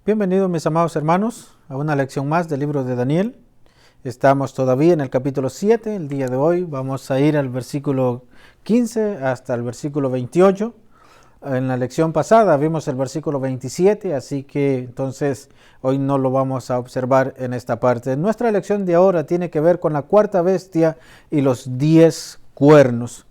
Bienvenidos mis amados hermanos a una lección más del libro de Daniel. Estamos todavía en el capítulo 7, el día de hoy vamos a ir al versículo 15 hasta el versículo 28. En la lección pasada vimos el versículo 27, así que entonces hoy no lo vamos a observar en esta parte. Nuestra lección de ahora tiene que ver con la cuarta bestia y los 10 cuernos.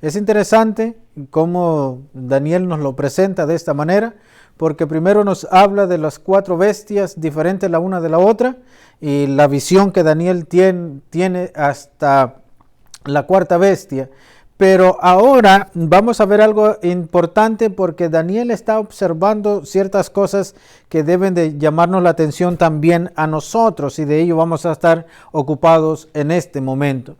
Es interesante cómo Daniel nos lo presenta de esta manera, porque primero nos habla de las 4 bestias diferentes la una de la otra y la visión que Daniel tiene hasta la cuarta bestia. Pero ahora vamos a ver algo importante porque Daniel está observando ciertas cosas que deben de llamarnos la atención también a nosotros, y de ello vamos a estar ocupados en este momento.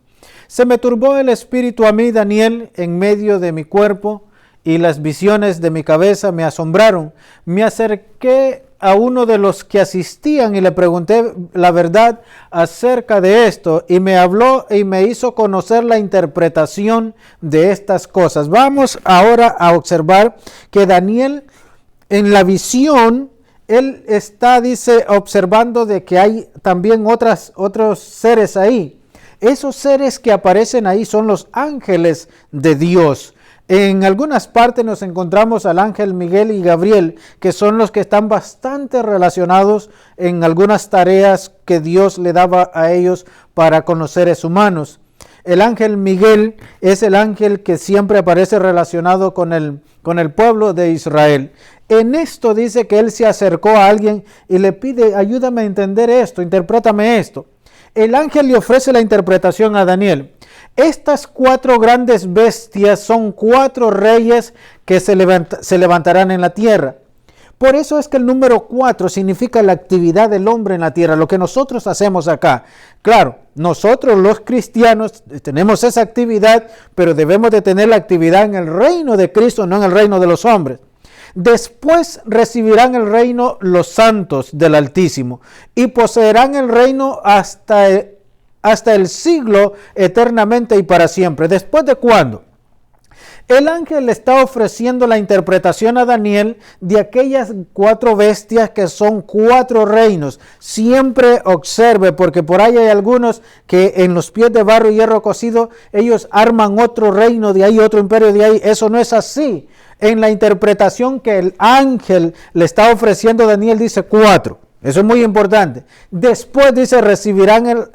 Se me turbó el espíritu a mí, Daniel, en medio de mi cuerpo, y las visiones de mi cabeza me asombraron. Me acerqué a uno de los que asistían y le pregunté la verdad acerca de esto, y me habló y me hizo conocer la interpretación de estas cosas. Vamos ahora a observar que Daniel, en la visión, él está, observando de que hay también otros seres ahí. Esos seres que aparecen ahí son los ángeles de Dios. En algunas partes nos encontramos al ángel Miguel y Gabriel, que son los que están bastante relacionados en algunas tareas que Dios le daba a ellos para con los seres humanos. El ángel Miguel es el ángel que siempre aparece relacionado con el pueblo de Israel. En esto dice que él se acercó a alguien y le pide: ayúdame a entender esto, interprétame esto. El ángel le ofrece la interpretación a Daniel. Estas 4 grandes bestias son 4 reyes que se levantarán en la tierra. Por eso es que el número 4 significa la actividad del hombre en la tierra, lo que nosotros hacemos acá. Claro, nosotros los cristianos tenemos esa actividad, pero debemos de tener la actividad en el reino de Cristo, no en el reino de los hombres. Después recibirán el reino los santos del Altísimo y poseerán el reino hasta el siglo, eternamente y para siempre. ¿Después de cuándo? El ángel le está ofreciendo la interpretación a Daniel de aquellas 4 bestias que son 4 reinos. Siempre observe, porque por ahí hay algunos que en los pies de barro y hierro cocido, ellos arman otro reino de ahí, otro imperio de ahí. Eso no es así. En la interpretación que el ángel le está ofreciendo a Daniel dice 4. Eso es muy importante. Después dice recibirán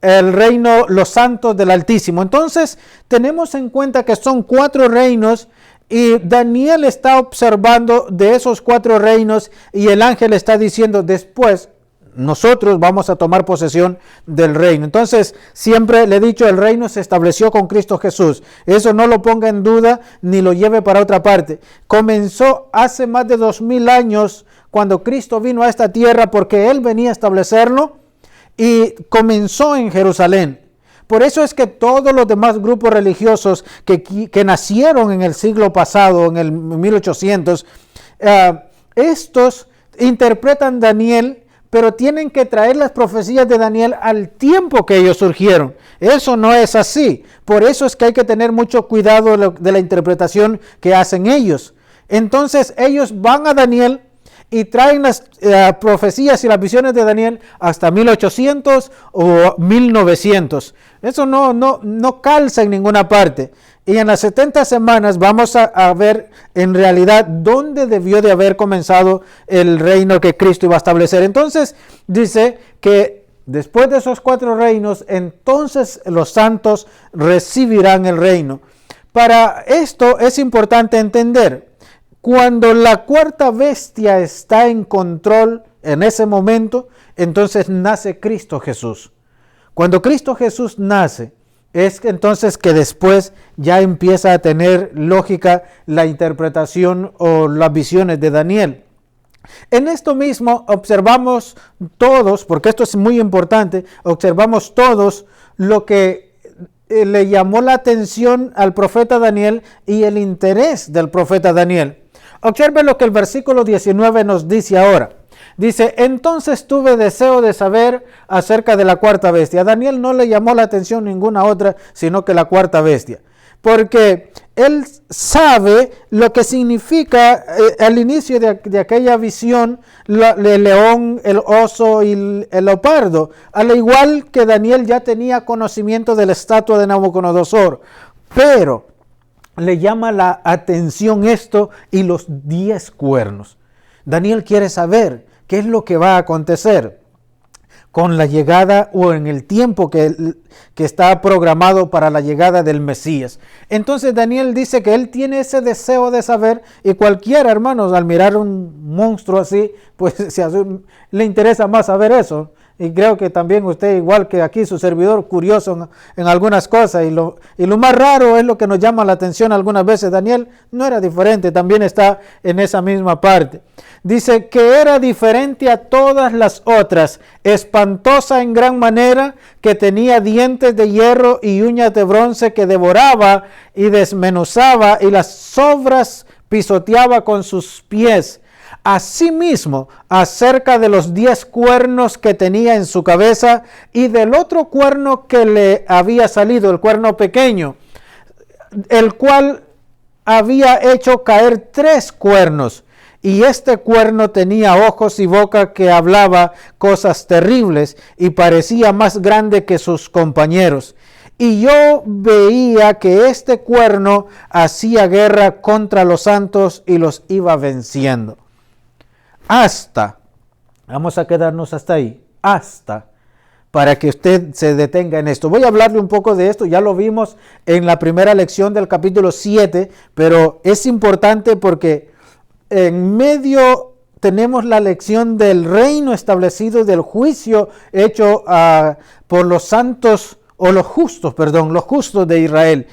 el reino los santos del Altísimo. Entonces tenemos en cuenta que son 4 reinos, y Daniel está observando de esos 4 reinos, y el ángel está diciendo: después nosotros vamos a tomar posesión del reino. Entonces siempre le he dicho, el reino se estableció con Cristo Jesús. Eso no lo ponga en duda ni lo lleve para otra parte. Comenzó hace más de 2000 años cuando Cristo vino a esta tierra, porque Él venía a establecerlo, y comenzó en Jerusalén. Por eso es que todos los demás grupos religiosos que nacieron en el siglo pasado, en el 1800, estos interpretan Daniel, pero tienen que traer las profecías de Daniel al tiempo que ellos surgieron. Eso no es así. Por eso es que hay que tener mucho cuidado de la interpretación que hacen ellos. Entonces ellos van a Daniel y traen las profecías y las visiones de Daniel hasta 1800 o 1900. Eso no calza en ninguna parte. Y en las 70 semanas vamos a ver en realidad dónde debió de haber comenzado el reino que Cristo iba a establecer. Entonces dice que después de esos 4 reinos, entonces los santos recibirán el reino. Para esto es importante entender: cuando la cuarta bestia está en control en ese momento, entonces nace Cristo Jesús. Cuando Cristo Jesús nace, es entonces que después ya empieza a tener lógica la interpretación o las visiones de Daniel. En esto mismo observamos todos, porque esto es muy importante, observamos todos lo que le llamó la atención al profeta Daniel y el interés del profeta Daniel. Observe lo que el versículo 19 nos dice ahora. Dice: entonces tuve deseo de saber acerca de la cuarta bestia. A Daniel no le llamó la atención ninguna otra, sino que la cuarta bestia. Porque él sabe lo que significa al inicio de aquella visión, el león, el oso y el leopardo. Al igual que Daniel ya tenía conocimiento de la estatua de Nabucodonosor. Pero le llama la atención esto y los 10 cuernos. Daniel quiere saber qué es lo que va a acontecer con la llegada o en el tiempo que está programado para la llegada del Mesías. Entonces Daniel dice que él tiene ese deseo de saber, y cualquiera, hermanos, al mirar un monstruo así, pues le interesa más saber eso. Y creo que también usted, igual que aquí su servidor, curioso en algunas cosas. Y lo más raro es lo que nos llama la atención algunas veces. Daniel no era diferente, también está en esa misma parte. Dice que era diferente a todas las otras, espantosa en gran manera, que tenía dientes de hierro y uñas de bronce, que devoraba y desmenuzaba y las sobras pisoteaba con sus pies. Asimismo, acerca de los 10 cuernos que tenía en su cabeza y del otro cuerno que le había salido, el cuerno pequeño, el cual había hecho caer 3 cuernos. Y este cuerno tenía ojos y boca que hablaba cosas terribles y parecía más grande que sus compañeros. Y yo veía que este cuerno hacía guerra contra los santos y los iba venciendo. Vamos a quedarnos hasta ahí, para que usted se detenga en esto. Voy a hablarle un poco de esto, ya lo vimos en la primera lección del capítulo 7, pero es importante porque en medio tenemos la lección del reino establecido, del juicio hecho por los santos, los justos de Israel.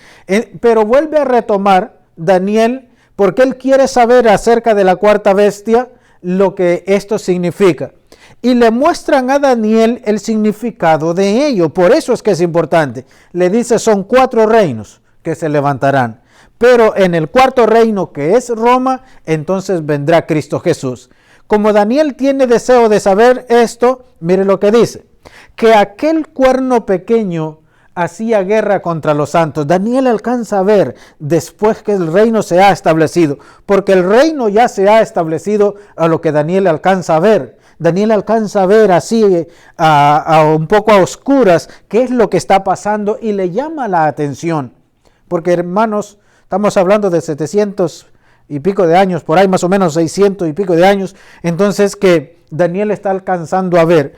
Pero vuelve a retomar Daniel, porque él quiere saber acerca de la cuarta bestia, lo que esto significa. Y le muestran a Daniel el significado de ello. Por eso es que es importante. Le dice, son 4 reinos que se levantarán. Pero en el cuarto reino, que es Roma, entonces vendrá Cristo Jesús. Como Daniel tiene deseo de saber esto, mire lo que dice. Que aquel cuerno pequeño hacía guerra contra los santos. Daniel alcanza a ver después que el reino se ha establecido, porque el reino ya se ha establecido a lo que Daniel alcanza a ver. Daniel alcanza a ver así un poco a oscuras qué es lo que está pasando y le llama la atención. Porque, hermanos, estamos hablando de 700 y pico de años, por ahí más o menos 600 y pico de años, entonces que Daniel está alcanzando a ver.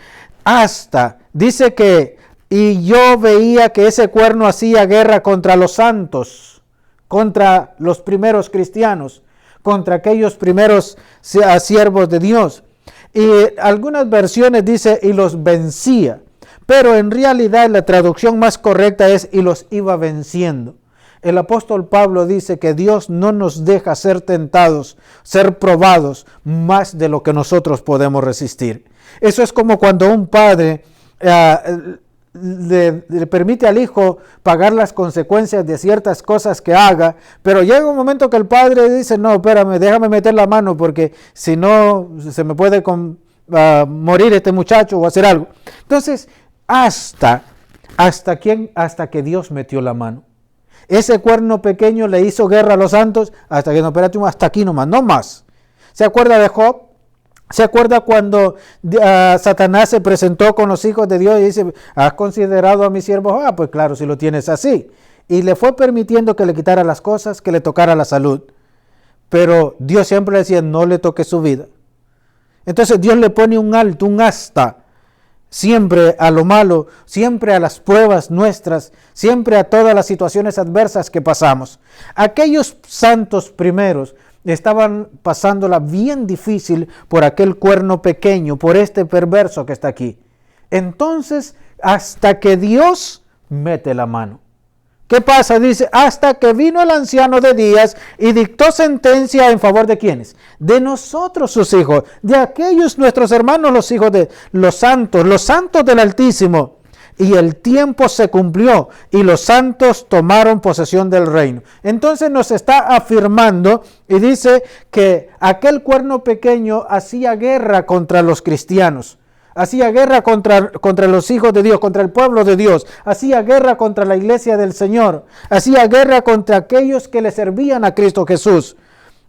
Dice que y yo veía que ese cuerno hacía guerra contra los santos, contra los primeros cristianos, contra aquellos primeros siervos de Dios. Y algunas versiones dice, y los vencía. Pero en realidad la traducción más correcta es, y los iba venciendo. El apóstol Pablo dice que Dios no nos deja ser tentados, ser probados más de lo que nosotros podemos resistir. Eso es como cuando un padre le permite al hijo pagar las consecuencias de ciertas cosas que haga, pero llega un momento que el padre dice, no, espérame, déjame meter la mano porque si no se me puede morir este muchacho o hacer algo. Entonces, hasta que Dios metió la mano. Ese cuerno pequeño le hizo guerra a los santos hasta que, no, espérate, hasta aquí nomás, no más. ¿Se acuerda de Job? ¿Se acuerda cuando Satanás se presentó con los hijos de Dios y dice, ¿has considerado a mi siervo Job? Pues claro, si lo tienes así. Y le fue permitiendo que le quitara las cosas, que le tocara la salud. Pero Dios siempre le decía, no le toque su vida. Entonces Dios le pone un alto, un hasta, siempre a lo malo, siempre a las pruebas nuestras, siempre a todas las situaciones adversas que pasamos. Aquellos santos primeros estaban pasándola bien difícil por aquel cuerno pequeño, por este perverso que está aquí. Entonces, hasta que Dios mete la mano. ¿Qué pasa? Dice, hasta que vino el anciano de días y dictó sentencia en favor de ¿quiénes? De nosotros sus hijos, de aquellos nuestros hermanos los hijos de los santos del Altísimo. Y el tiempo se cumplió y los santos tomaron posesión del reino. Entonces nos está afirmando y dice que aquel cuerno pequeño hacía guerra contra los cristianos. hacía guerra contra los hijos de Dios, contra el pueblo de Dios, hacía guerra contra la iglesia del Señor, hacía guerra contra aquellos que le servían a Cristo Jesús.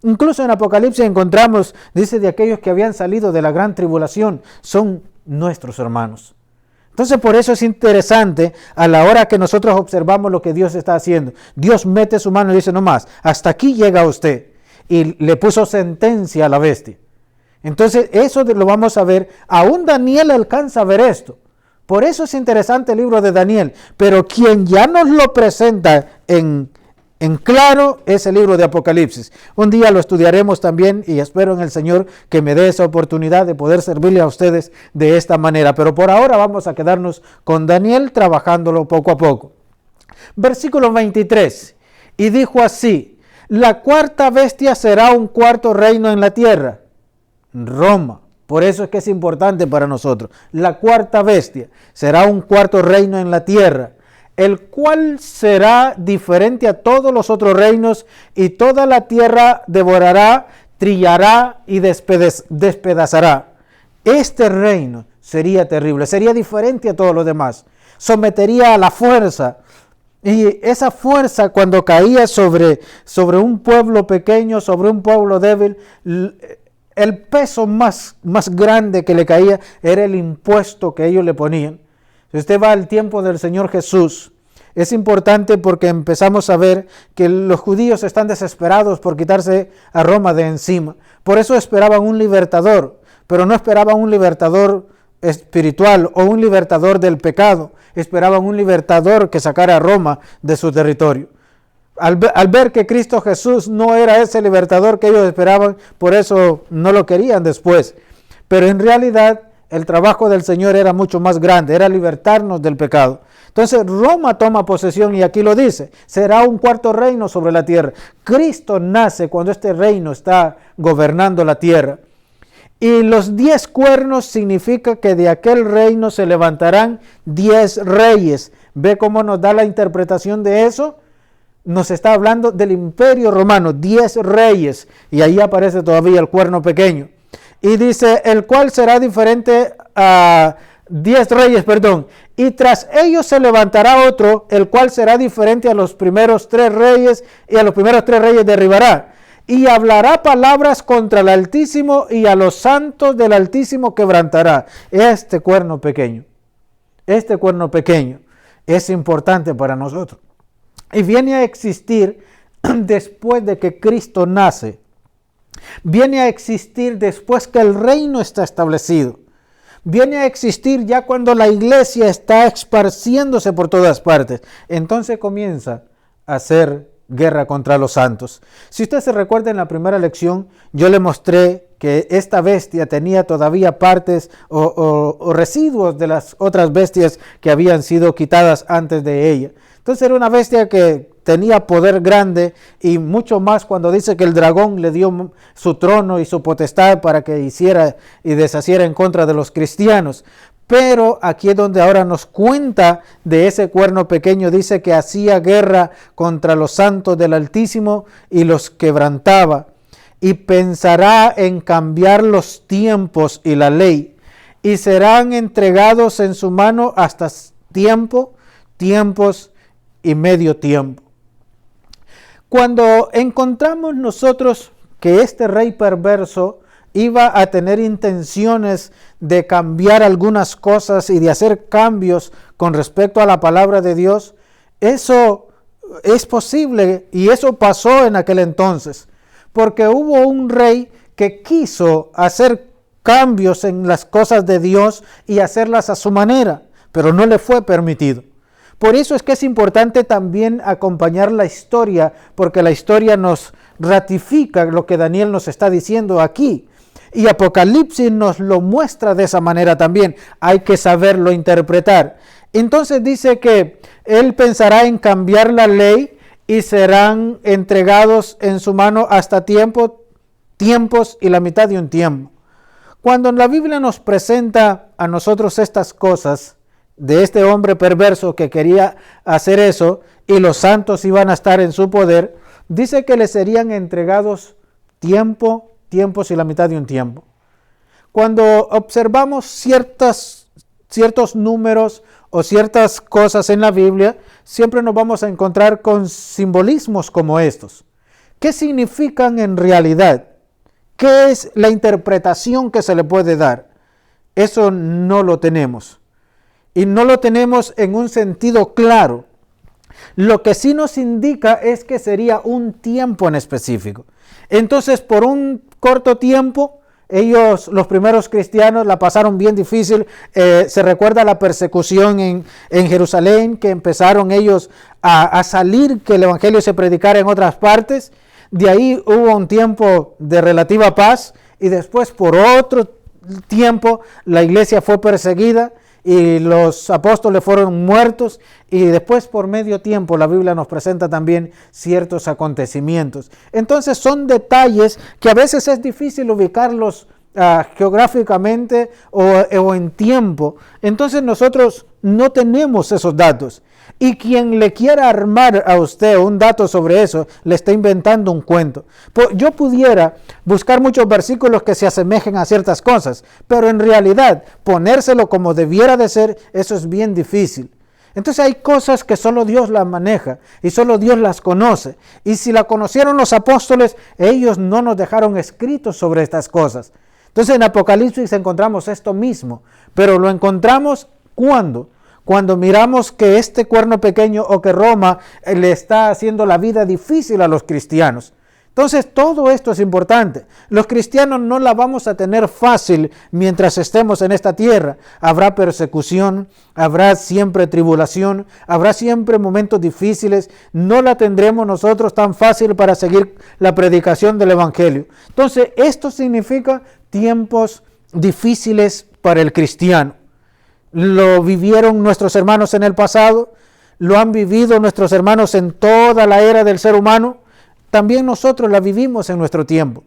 Incluso en Apocalipsis encontramos, dice, de aquellos que habían salido de la gran tribulación, son nuestros hermanos. Entonces por eso es interesante a la hora que nosotros observamos lo que Dios está haciendo. Dios mete su mano y dice, no más, hasta aquí llega usted. Y le puso sentencia a la bestia. Entonces eso lo vamos a ver. Aún Daniel alcanza a ver esto. Por eso es interesante el libro de Daniel. Pero quien ya nos lo presenta en claro es el libro de Apocalipsis. Un día lo estudiaremos también y espero en el Señor que me dé esa oportunidad de poder servirle a ustedes de esta manera. Pero por ahora vamos a quedarnos con Daniel trabajándolo poco a poco. Versículo 23. Y dijo así: la cuarta bestia será un cuarto reino en la tierra. Roma. Por eso es que es importante para nosotros. La cuarta bestia será un cuarto reino en la tierra, el cual será diferente a todos los otros reinos, y toda la tierra devorará, trillará y despedazará. Este reino sería terrible, sería diferente a todos los demás. Sometería a la fuerza. Y esa fuerza, cuando caía sobre un pueblo pequeño, sobre un pueblo débil, el peso más grande que le caía era el impuesto que ellos le ponían. Si usted va al tiempo del Señor Jesús, es importante porque empezamos a ver que los judíos están desesperados por quitarse a Roma de encima. Por eso esperaban un libertador, pero no esperaban un libertador espiritual o un libertador del pecado. Esperaban un libertador que sacara a Roma de su territorio. Al ver que Cristo Jesús no era ese libertador que ellos esperaban, por eso no lo querían después. Pero en realidad el trabajo del Señor era mucho más grande, era libertarnos del pecado. Entonces Roma toma posesión y aquí lo dice, será un cuarto reino sobre la tierra. Cristo nace cuando este reino está gobernando la tierra. Y los 10 cuernos significa que de aquel reino se levantarán 10 reyes. ¿Ve cómo nos da la interpretación de eso? Nos está hablando del imperio romano, 10 reyes. Y ahí aparece todavía el cuerno pequeño. Y dice, el cual será diferente a 10 reyes, y tras ellos se levantará otro, el cual será diferente a los primeros 3 reyes, y a los primeros 3 reyes derribará. Y hablará palabras contra el Altísimo, y a los santos del Altísimo quebrantará. Este cuerno pequeño es importante para nosotros. Y viene a existir después de que Cristo nace. Viene a existir después que el reino está establecido. Viene a existir ya cuando la iglesia está esparciéndose por todas partes. Entonces comienza a hacer guerra contra los santos. Si usted se recuerda en la primera lección, yo le mostré que esta bestia tenía todavía partes o residuos de las otras bestias que habían sido quitadas antes de ella. Entonces era una bestia que tenía poder grande y mucho más cuando dice que el dragón le dio su trono y su potestad para que hiciera y deshaciera en contra de los cristianos. Pero aquí es donde ahora nos cuenta de ese cuerno pequeño. Dice que hacía guerra contra los santos del Altísimo y los quebrantaba. Y pensará en cambiar los tiempos y la ley. Y serán entregados en su mano hasta tiempos y medio tiempo. Cuando encontramos nosotros que este rey perverso iba a tener intenciones de cambiar algunas cosas y de hacer cambios con respecto a la palabra de Dios, eso es posible y eso pasó en aquel entonces, porque hubo un rey que quiso hacer cambios en las cosas de Dios y hacerlas a su manera, pero no le fue permitido. Por eso es que es importante también acompañar la historia, porque la historia nos ratifica lo que Daniel nos está diciendo aquí. Y Apocalipsis nos lo muestra de esa manera también. Hay que saberlo interpretar. Entonces dice que él pensará en cambiar la ley y serán entregados en su mano hasta tiempos y la mitad de un tiempo. Cuando la Biblia nos presenta a nosotros estas cosas, de este hombre perverso que quería hacer eso y los santos iban a estar en su poder, dice que le serían entregados tiempos y la mitad de un tiempo. cuando observamos ciertos números o ciertas cosas en la Biblia, siempre nos vamos a encontrar con simbolismos como estos. ¿Qué significan en realidad? ¿Qué es la interpretación que se le puede dar? Eso no lo tenemos. Y no lo tenemos en un sentido claro. Lo que sí nos indica es que sería un tiempo en específico. Entonces, por un corto tiempo, ellos, los primeros cristianos, la pasaron bien difícil. Se recuerda la persecución en Jerusalén, que empezaron ellos a salir, que el evangelio se predicara en otras partes. De ahí hubo un tiempo de relativa paz y después por otro tiempo la iglesia fue perseguida y los apóstoles fueron muertos, y después por medio tiempo la Biblia nos presenta también ciertos acontecimientos. Entonces son detalles que a veces es difícil ubicarlos geográficamente o en tiempo. Entonces nosotros no tenemos esos datos, y quien le quiera armar a usted un dato sobre eso le está inventando un cuento. Yo pudiera buscar muchos versículos que se asemejen a ciertas cosas, pero en realidad ponérselo como debiera de ser, eso es bien difícil. Entonces hay cosas que solo Dios las maneja y solo Dios las conoce, y si la conocieron los apóstoles, ellos no nos dejaron escritos sobre estas cosas. Entonces en Apocalipsis encontramos esto mismo, pero lo encontramos cuando miramos que este cuerno pequeño o que Roma le está haciendo la vida difícil a los cristianos. Entonces todo esto es importante. Los cristianos no la vamos a tener fácil mientras estemos en esta tierra. Habrá persecución, habrá siempre tribulación, habrá siempre momentos difíciles. No la tendremos nosotros tan fácil para seguir la predicación del evangelio. Entonces esto significa tiempos difíciles para el cristiano. Lo vivieron nuestros hermanos en el pasado, lo han vivido nuestros hermanos en toda la era del ser humano. También nosotros la vivimos en nuestro tiempo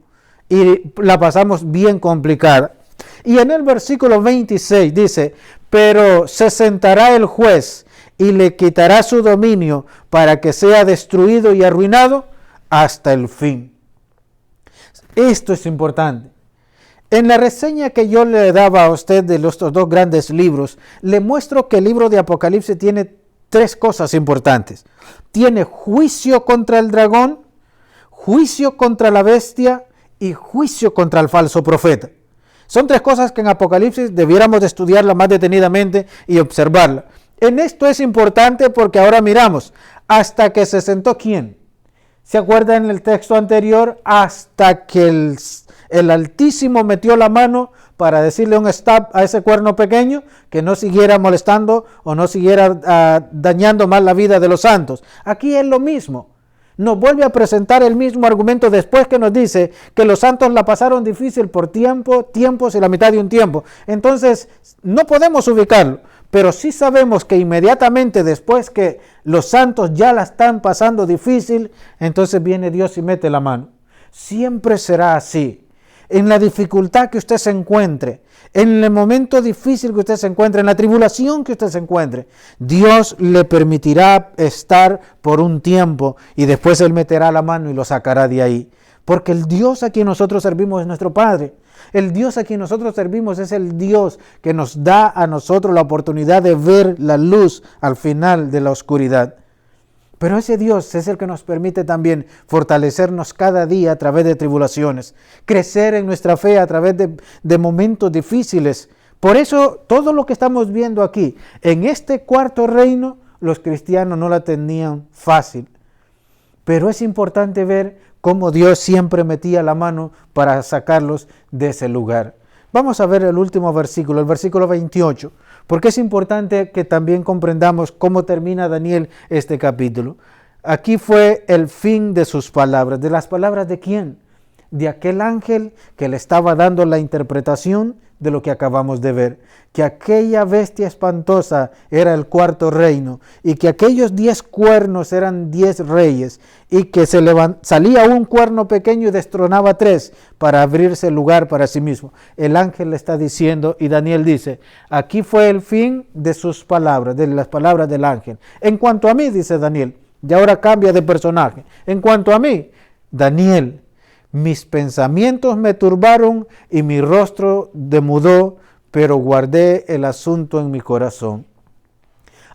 y la pasamos bien complicada. Y en el versículo 26 dice: pero se sentará el juez y le quitará su dominio para que sea destruido y arruinado hasta el fin. Esto es importante. En la reseña que yo le daba a usted de estos dos grandes libros, le muestro que el libro de Apocalipsis tiene tres cosas importantes. Tiene juicio contra el dragón, juicio contra la bestia y juicio contra el falso profeta. Son tres cosas que en Apocalipsis debiéramos de estudiarla más detenidamente y observarla. En esto es importante porque ahora miramos, hasta que se sentó ¿quién? ¿Se acuerdan en el texto anterior? Hasta que el Altísimo metió la mano para decirle un stop a ese cuerno pequeño, que no siguiera molestando o no siguiera dañando más la vida de los santos. Aquí es lo mismo. Nos vuelve a presentar el mismo argumento después que nos dice que los santos la pasaron difícil por tiempos y la mitad de un tiempo. Entonces no podemos ubicarlo, pero sí sabemos que inmediatamente después que los santos ya la están pasando difícil, entonces viene Dios y mete la mano. Siempre será así. En la dificultad que usted se encuentre, en el momento difícil que usted se encuentre, en la tribulación que usted se encuentre, Dios le permitirá estar por un tiempo y después Él meterá la mano y lo sacará de ahí. Porque el Dios a quien nosotros servimos es nuestro Padre. El Dios a quien nosotros servimos es el Dios que nos da a nosotros la oportunidad de ver la luz al final de la oscuridad. Pero ese Dios es el que nos permite también fortalecernos cada día a través de tribulaciones, crecer en nuestra fe a través de momentos difíciles. Por eso todo lo que estamos viendo aquí, en este cuarto reino, los cristianos no la tenían fácil. Pero es importante ver cómo Dios siempre metía la mano para sacarlos de ese lugar. Vamos a ver el último versículo, el versículo 28. Porque es importante que también comprendamos cómo termina Daniel este capítulo. Aquí fue el fin de sus palabras. ¿De las palabras de quién? De aquel ángel que le estaba dando la interpretación de lo que acabamos de ver. Que aquella bestia espantosa era el cuarto reino y que aquellos 10 cuernos eran 10 reyes y que salía un cuerno pequeño y destronaba 3 para abrirse lugar para sí mismo. El ángel le está diciendo y Daniel dice, aquí fue el fin de sus palabras, de las palabras del ángel. En cuanto a mí, dice Daniel, y ahora cambia de personaje. En cuanto a mí, Daniel, Mis pensamientos me turbaron y mi rostro demudó, pero guardé el asunto en mi corazón.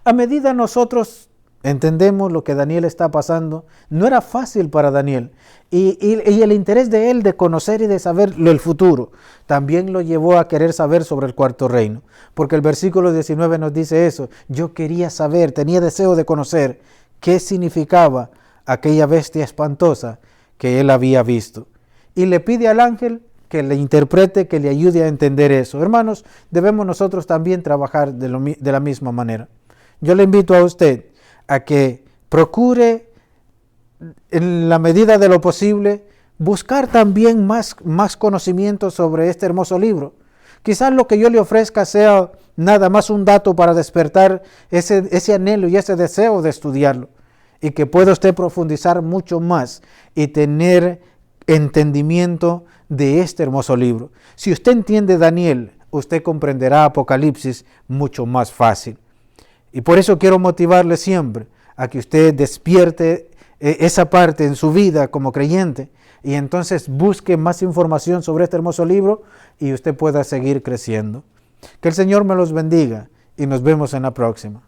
A medida nosotros entendemos lo que Daniel está pasando, no era fácil para Daniel. Y el interés de él de conocer y de saber el futuro también lo llevó a querer saber sobre el cuarto reino. Porque el versículo 19 nos dice eso. Yo quería saber, tenía deseo de conocer qué significaba aquella bestia espantosa que él había visto. Y le pide al ángel que le interprete, que le ayude a entender eso. Hermanos, debemos nosotros también trabajar de la misma manera. Yo le invito a usted a que procure, en la medida de lo posible, buscar también más conocimiento sobre este hermoso libro. Quizás lo que yo le ofrezca sea nada más un dato para despertar ese anhelo y ese deseo de estudiarlo, y que pueda usted profundizar mucho más y tener entendimiento de este hermoso libro. Si usted entiende Daniel, usted comprenderá Apocalipsis mucho más fácil. Y por eso quiero motivarle siempre a que usted despierte esa parte en su vida como creyente y entonces busque más información sobre este hermoso libro y usted pueda seguir creciendo. Que el Señor me los bendiga y nos vemos en la próxima.